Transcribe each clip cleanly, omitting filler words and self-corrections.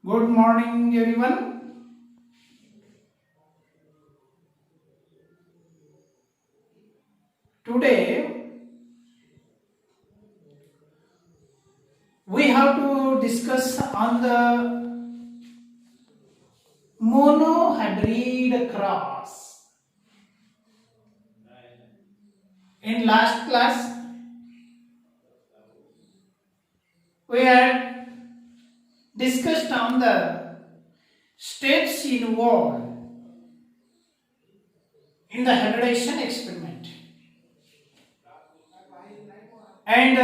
Good morning, everyone. Today we have to discuss on the monohybrid cross. In last class, we had discussed on the steps involved in the hybridization experiment and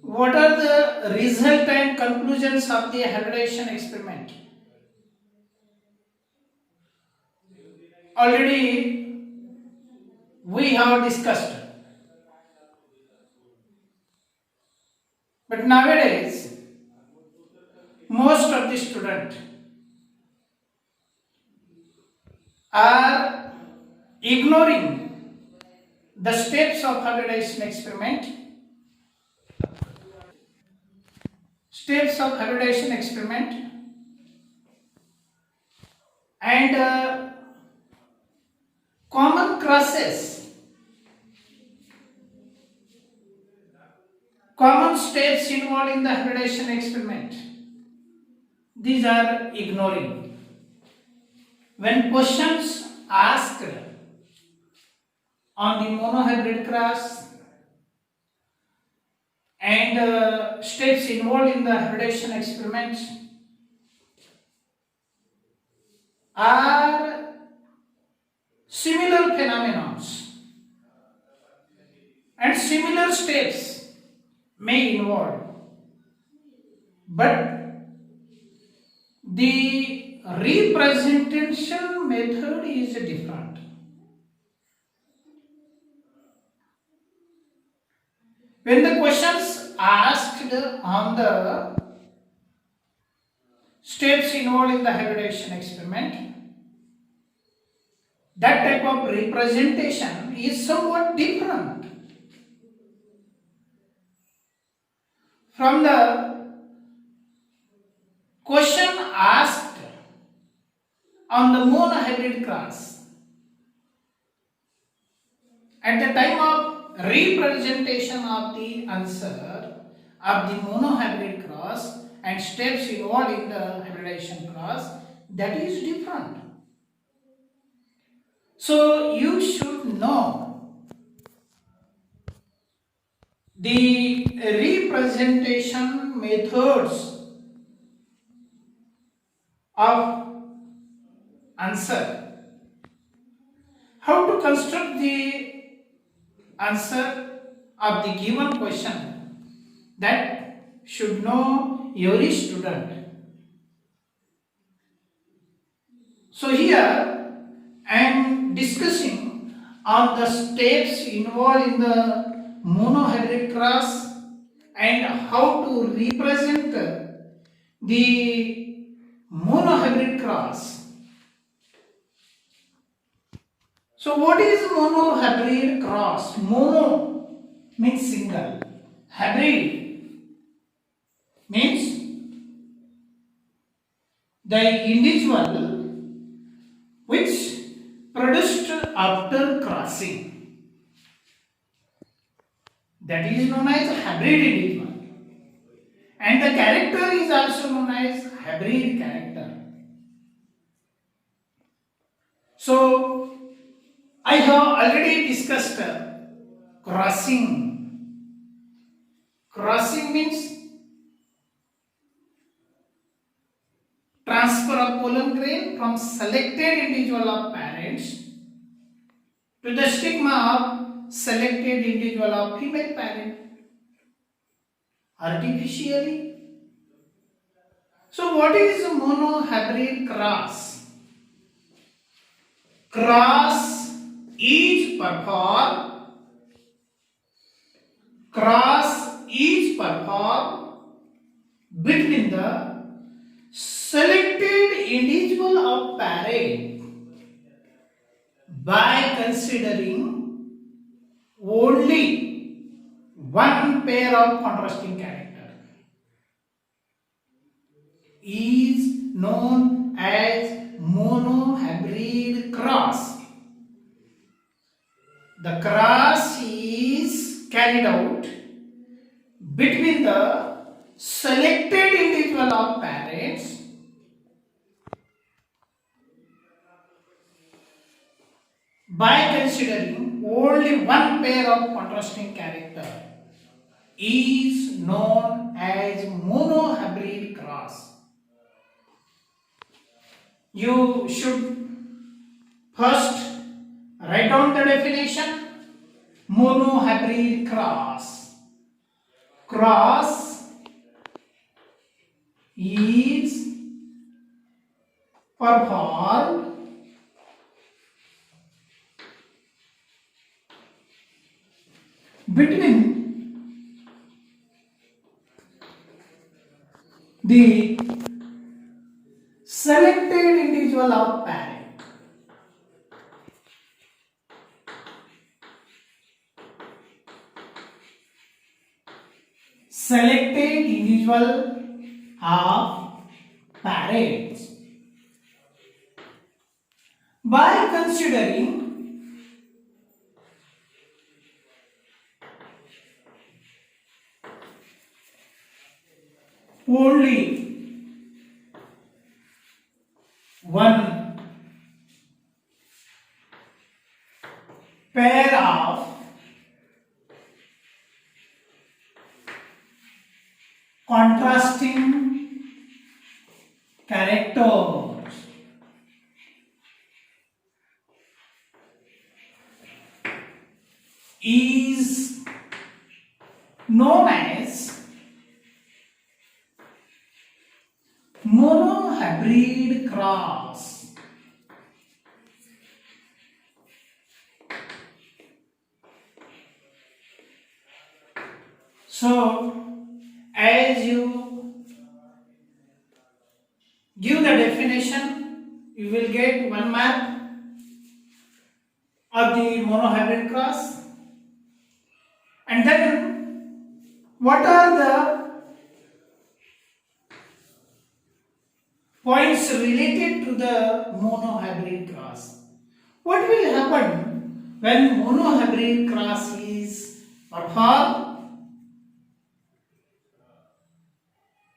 what are the result and conclusions of the hybridization experiment. Already we have discussed, but nowadays most of the students are ignoring the steps of hybridization experiment. Steps of hybridization experiment and common crosses, common steps involved in the hybridization experiment. These are ignoring. When questions asked on the monohybrid cross and steps involved in the hybridization experiment are similar phenomena and similar steps may involve, but the representation method is different. When the questions asked on the steps involved in the hybridization experiment, that type of representation is somewhat different from the question asked on the monohybrid cross. At the time of representation of the answer of the monohybrid cross and steps involved in the hybridization cross, that is different. So you should know the representation methods of answer, how to construct the answer of the given question, that should know every student. So here I am discussing on the steps involved in the monohybrid cross and how to represent the monohybrid cross. So what is monohybrid cross? Mono means single, hybrid means the individual which produced after crossing, that is known as hybrid individual, and the character is also known as hybrid character. So I have already discussed crossing. Crossing means transfer of pollen grain from selected individual of parents to the stigma of selected individual of female parent artificially. So what is monohybrid cross? Cross is performed between the selected individual of parent by considering only one pair of contrasting character. is known as monohybrid cross. The cross is carried out between the selected individual of parents by considering only one pair of contrasting character is known as monohybrid cross. You should first write down the definition. Monohybrid cross. Cross is performed between the selected individual of parent. Selected individual of parents by considering only one pair of contrasting characters is known as monohybrid cross. So, as you give the definition, you will get one map of the monohybrid cross, and then what are the points related to the monohybrid cross? What will happen when monohybrid cross is performed?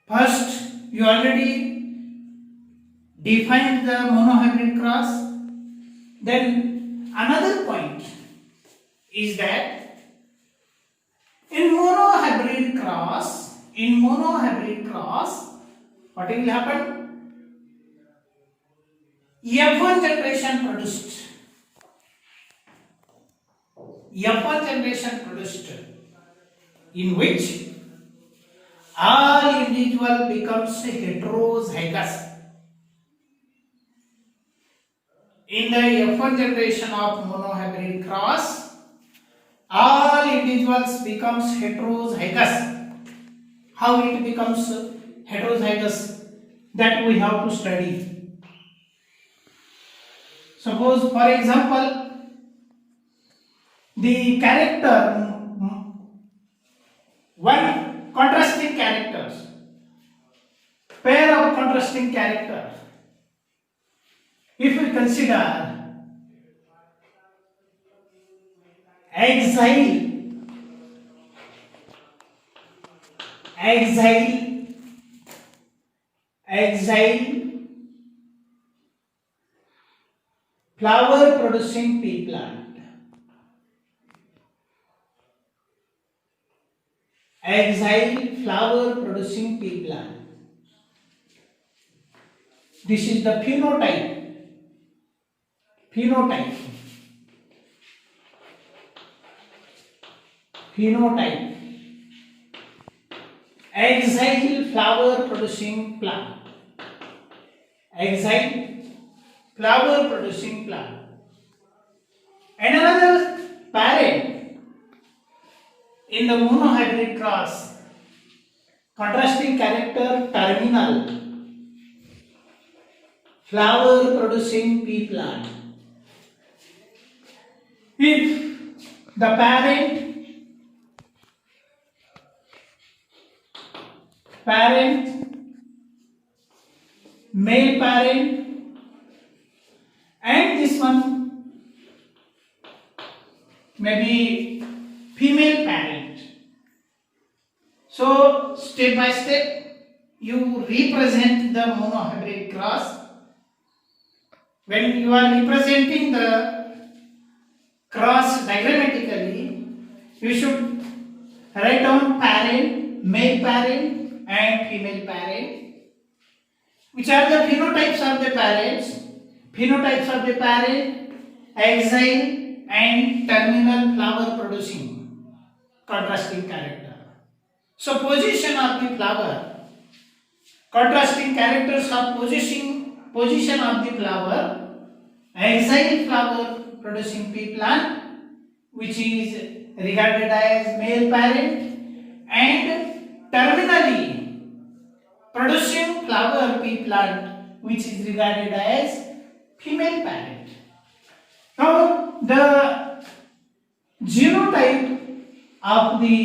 First, you already defined the monohybrid cross. Then another point is that in monohybrid cross, what will happen? F1 generation produced, in which all individual becomes heterozygous. In the F1 generation of monohybrid cross, all individuals becomes heterozygous. How it becomes heterozygous? That we have to study. Suppose, for example, the character, one contrasting characters, pair of contrasting characters. If we consider exile, flower producing pea plant. Exile flower producing pea plant. This is the phenotype. Exile flower producing plant. And another parent in the monohybrid cross, contrasting character terminal, flower producing pea plant. If the parent male parent, and this one may be female parent. So step by step you represent the monohybrid cross. When you are representing the cross diagrammatically, you should write down parent, male parent and female parent. Which are the phenotypes of the parents? Phenotypes of the parent: axile and terminal flower producing contrasting character. So position of the flower, contrasting characters of position of the flower: axile flower producing pea plant, which is regarded as male parent, and terminally producing flower pea plant, which is regarded as female parent. Now the genotype of the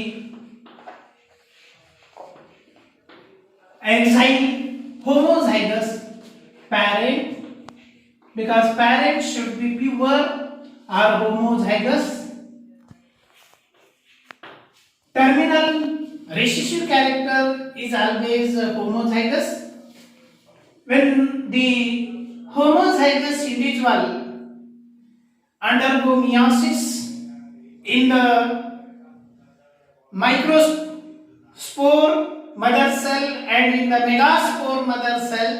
axile homozygous parent, because parent should be pure, are homozygous. Terminal recessive character is always homozygous. When the homozygous individual undergo meiosis in the microspore mother cell and in the megaspore mother cell,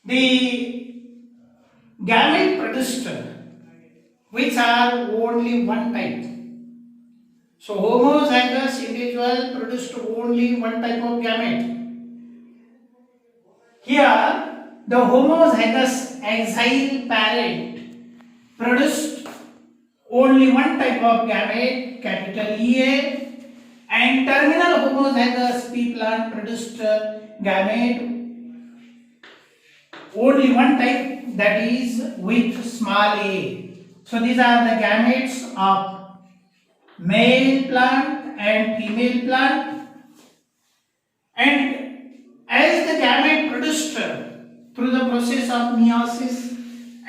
the gamete produced, which are only one type. So homozygous individual produced only one type of gamete. Here the homozygous axile parent produced only one type of gamete, capital EA, and terminal homozygous pea plant produced gamete only one type, that is with small a. So these are the gametes of male plant and female plant, and as the gamete produced through the process of meiosis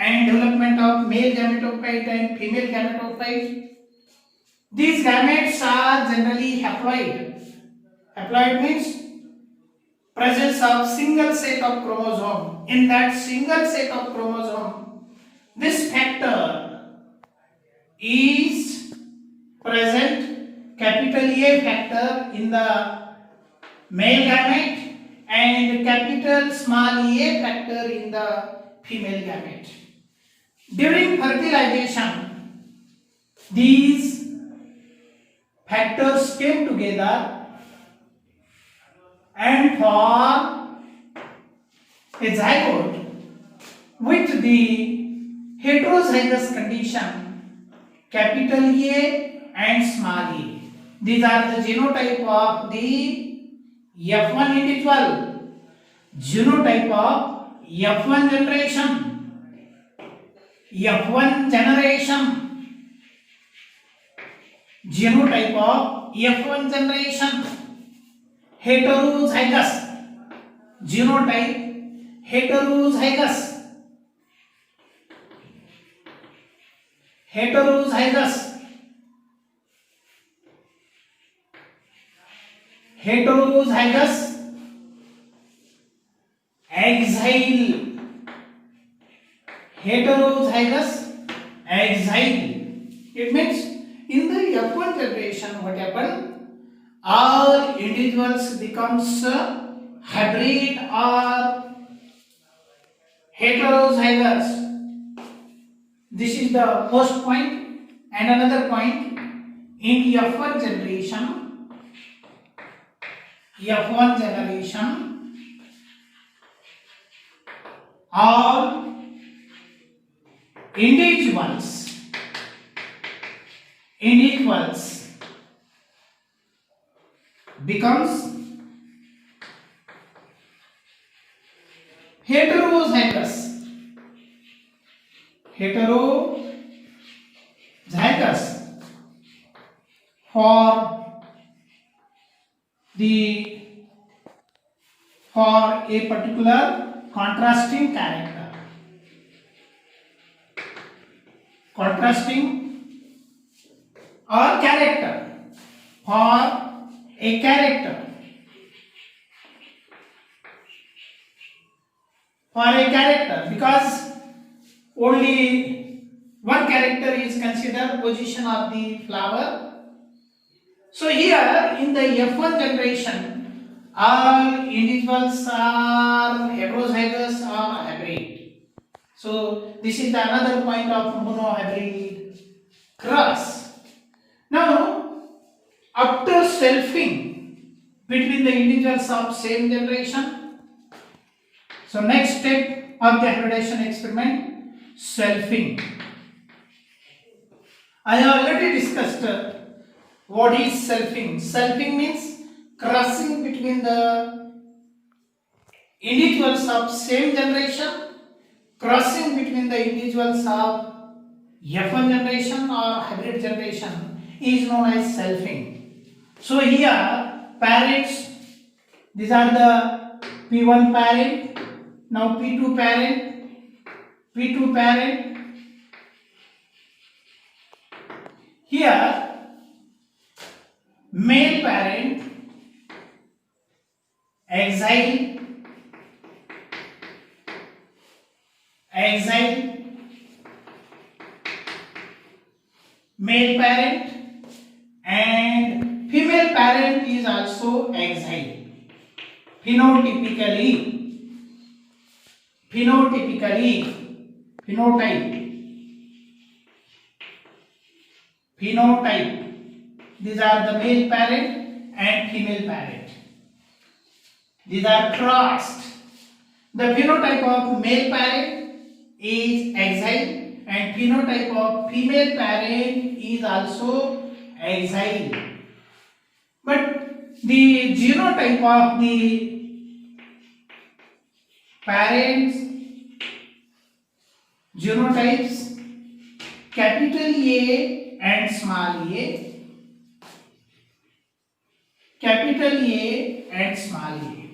and development of male gametophyte and female gametophyte, these gametes are generally haploid. Haploid means presence of single set of chromosome. In that single set of chromosome, this factor is present, capital A factor, in the male gamete and capital small a factor in the female gamete. During fertilization, these factors came together and form a zygote with the heterozygous condition, capital A and small a. These are the genotype of the F1 individual, genotype of F1 generation. F1 generation, genotype of F1 generation, heterozygous, genotype heterozygous, heterozygous, heterozygous, axile, heterozygous, axile. It means in the F1 generation, what happened? All individuals becomes hybrid or heterozygous. This is the first point. And another point, in F1 generation, all individuals becomes heterozygous for the for a particular contrasting character. Contrasting or character for a character. For a character, because only one character is considered position of the flower. So here in the F1 generation, all individuals are heterozygous or hybrid. So this is another point of monohybrid cross. Now, after selfing between the individuals of same generation, so next step of the hybridization experiment, selfing. I have already discussed what is selfing. Selfing means crossing between the individuals of same generation, crossing between the individuals of F1 generation or hybrid generation is known as selfing. So here parents, these are the P1 parent, now P2 parent, P2 parent. Here male parent, exile, male parent, and female parent is also exile. Phenotype. These are the male parent and female parent. These are crossed. The phenotype of male parent is exile and phenotype of female parent is also exile. But the genotype of the parents, genotypes capital A and small a, capital A and small a.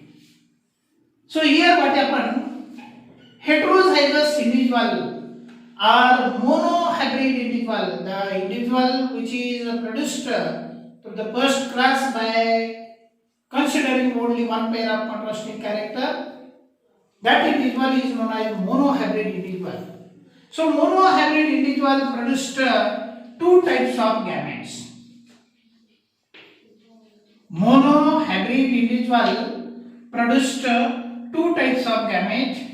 So here what happened? Heterozygous individual or monohybrid individual, the individual which is produced to the first class by considering only one pair of contrasting character, that individual is known as monohybrid individual. So monohybrid individual produced two types of gametes. Monohybrid individual produced two types of gamete.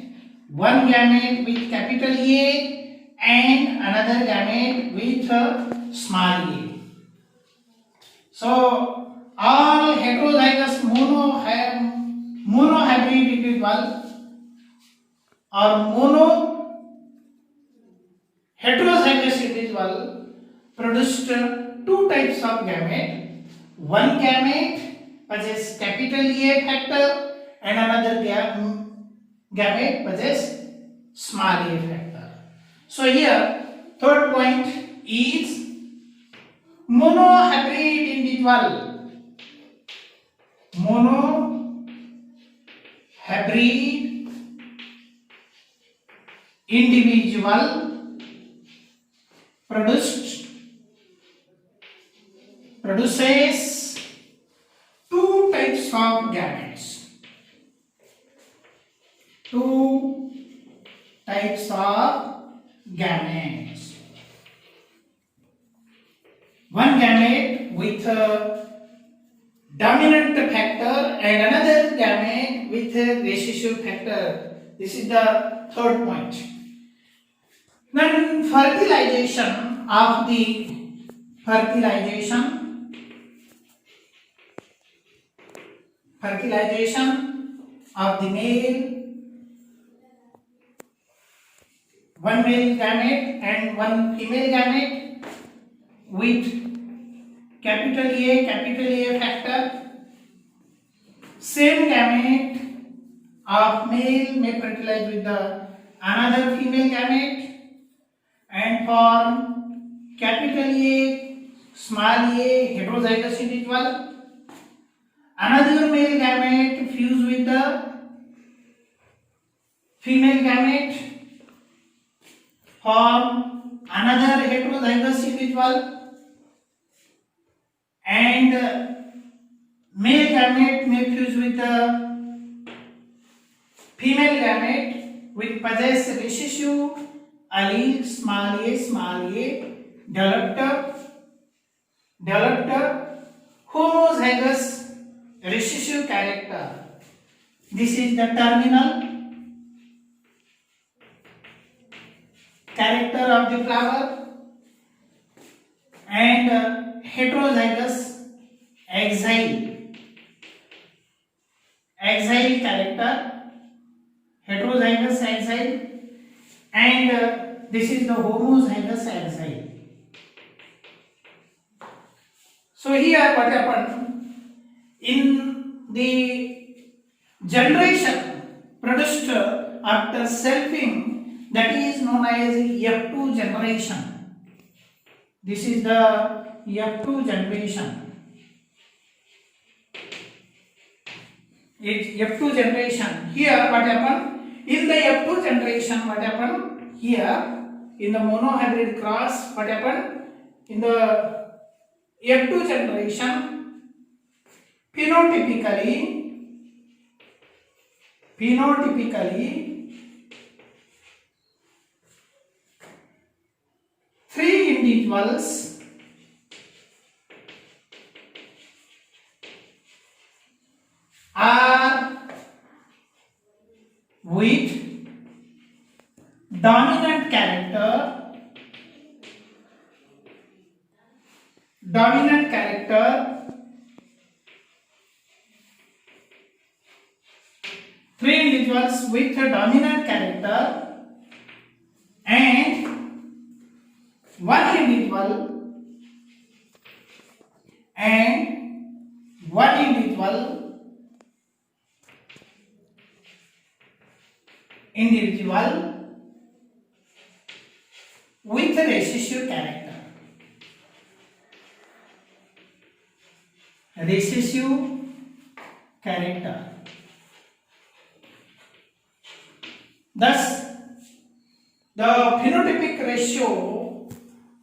One gamete with capital A and another gamete with small a. So all heterozygous monohybrid individual or heterozygous individual produced two types of gamete. One gamete possesses capital A factor and another gamete possesses small a factor. So here third point is monohybrid individual. Monohybrid individual produces two types of gametes. Two types of gametes. One gamete with a dominant factor and another gamete with a recessive factor. This is the third point. Then fertilization of the male, one male gamete and one female gamete with capital A factor. Same gamete of male may fertilize with the another female gamete and form capital A, small a heterozygous individual. Another male gamete fuse with the female gamete form another heterozygous individual, and male gamete may fuse with the female gamete which possess recessive allele small a developed homozygous recessive character. This is the terminal character of the flower, and heterozygous axial character, heterozygous axial, and this is the homozygous axial. So here what happened in the generation produced after selfing, that is known as F2 generation. This is the F2 generation. It's F2 generation. Here what happened? In the F2 generation, what happened? Here in the monohybrid cross, what happened? In the F2 generation, phenotypically three individuals are with dominant character three individuals with a dominant character and one individual with a recessive character. Thus, the phenotypic ratio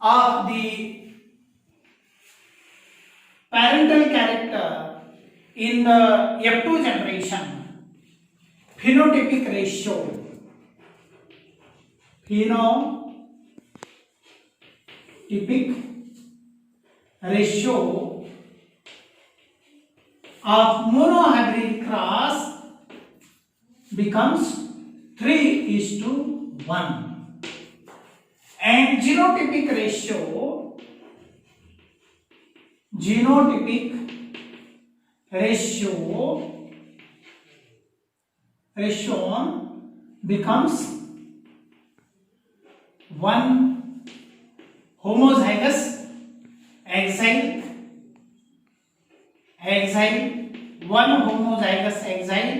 of the parental character in the F2 generation, phenotypic ratio of monohybrid cross becomes 3:1, and genotypic ratio becomes 1 homozygous axial, 1 homozygous axial,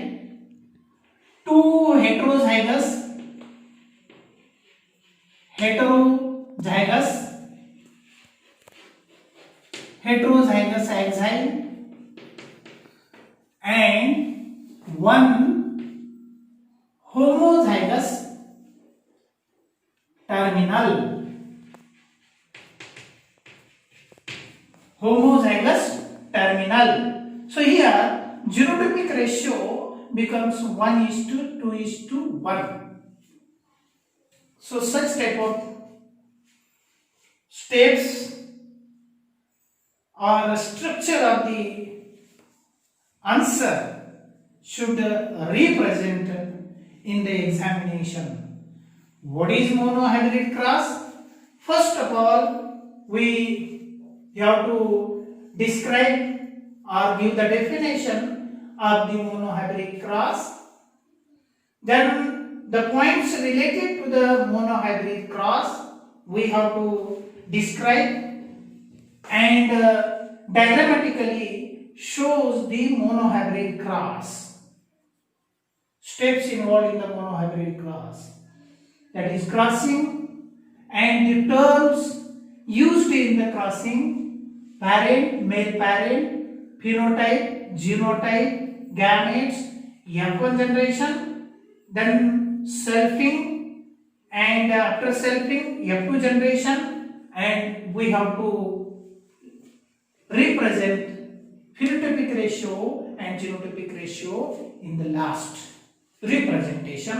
2 heterozygous axial, and 1 homozygous terminal. So here genotypic ratio becomes 1:2:1. So such type of steps or the structure of the answer should represent in the examination. What is monohybrid cross? First of all, we have to describe or give the definition of the monohybrid cross. Then the points related to the monohybrid cross we have to describe, and diagrammatically shows the monohybrid cross. Steps involved in the monohybrid cross, that is crossing, and the terms used in the crossing: parent, male parent, phenotype, genotype, gametes, F1 generation, then selfing, and after selfing F2 generation, and we have to represent phenotypic ratio and genotypic ratio in the last representation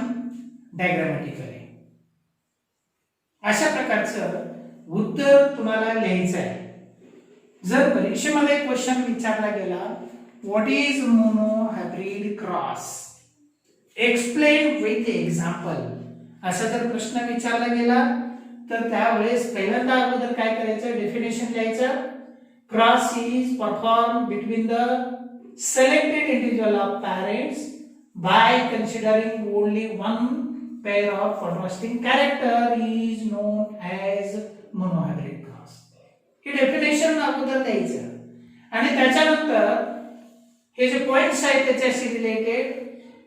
diagrammatically. अशा प्रकारचं उत्तर तुम्हाला लिहायचं आहे. जर परीक्षेमध्ये question विचारला गेला, what is monohybrid cross, explain with example, असा जर प्रश्न विचारला गेला तर त्यावेळेस पहिल्यांदा अगोदर काय करायचं, डेफिनेशन लिहायचं. Cross is perform between the selected individual of parents by considering only one pair of contrasting character is known as monohybrid cross. Hey definition अगोदर द्यायचं आणि त्याच्यानंतर हे जे पॉइंट्स आहेत त्याच्याशी रिलेटेड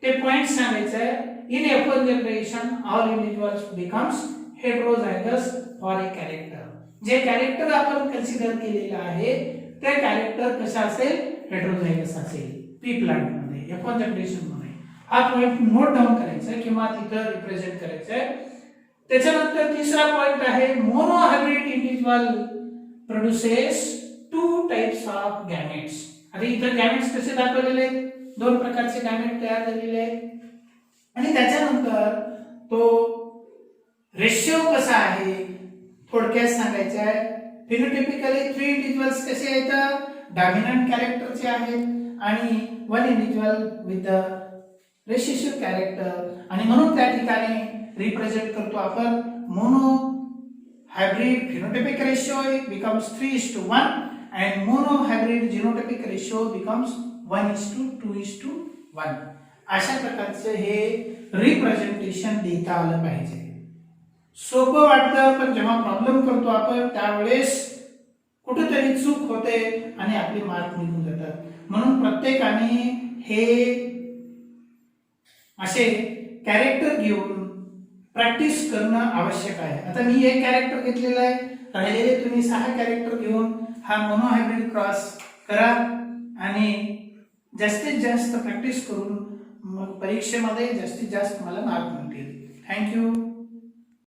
ते पॉइंट्स सांगायचं. इन F1 generation all individuals becomes heterozygous for a character. J character आपण consider केलेलं आहे ते कॅरेक्टर कसं असेल, हेटेरोझायगस असेल. पी प्लांट मध्ये F1 जनरेशन मध्ये हा पॉइंट नोट डाऊन करायचा किंवा तिथं रिप्रेझेंट करायचं. त्याच्यानंतर तिसरा पॉइंट आहे monohybrid individual produces two types of gametes. आता इथं गॅमेट्स कसे दाखवलेले आहेत, दोन प्रकारचे गॅमेट तयार झालेले आहेत. आणि त्याच्यानंतर तो रेशिओ कसा आहे थोडक्यात सांगायचं आहे. फिनोटिपिकली 3 इंडिव्हिज्युअल्स कसे आहेत, डॉमिनंट कॅरेक्टरचे आहेत आणि 1 individual with the recessive character. आणि म्हणून त्या ठिकाणी रिप्रेझेंट करतो आपण mono hybrid phenotypic ratio becomes 3:1 and monohybrid genotypic ratio becomes 1:2:1. अशा प्रकारचे हे रिप्रेझेंटेशन देता आलं पाहिजे. सोपं वाटतं पण जेव्हा प्रॉब्लेम करतो आपण त्यावेळेस कुठेतरी चूक होते आणि आपले मार्क निघून जातात. म्हणून प्रत्येकाने हे असे कॅरेक्टर घेऊन प्रॅक्टिस करणं आवश्यक आहे. आता मी एक कॅरेक्टर घेतलेलं आहे, राहिलेले तुम्ही 6 कॅरेक्टर घेऊन हा मोनोहायब्रिड क्रॉस करा आणि जास्तीत जास्त प्रॅक्टिस करून मग परीक्षेमध्ये जास्तीत जास्त मला मार्क मिळतील. थँक्यू.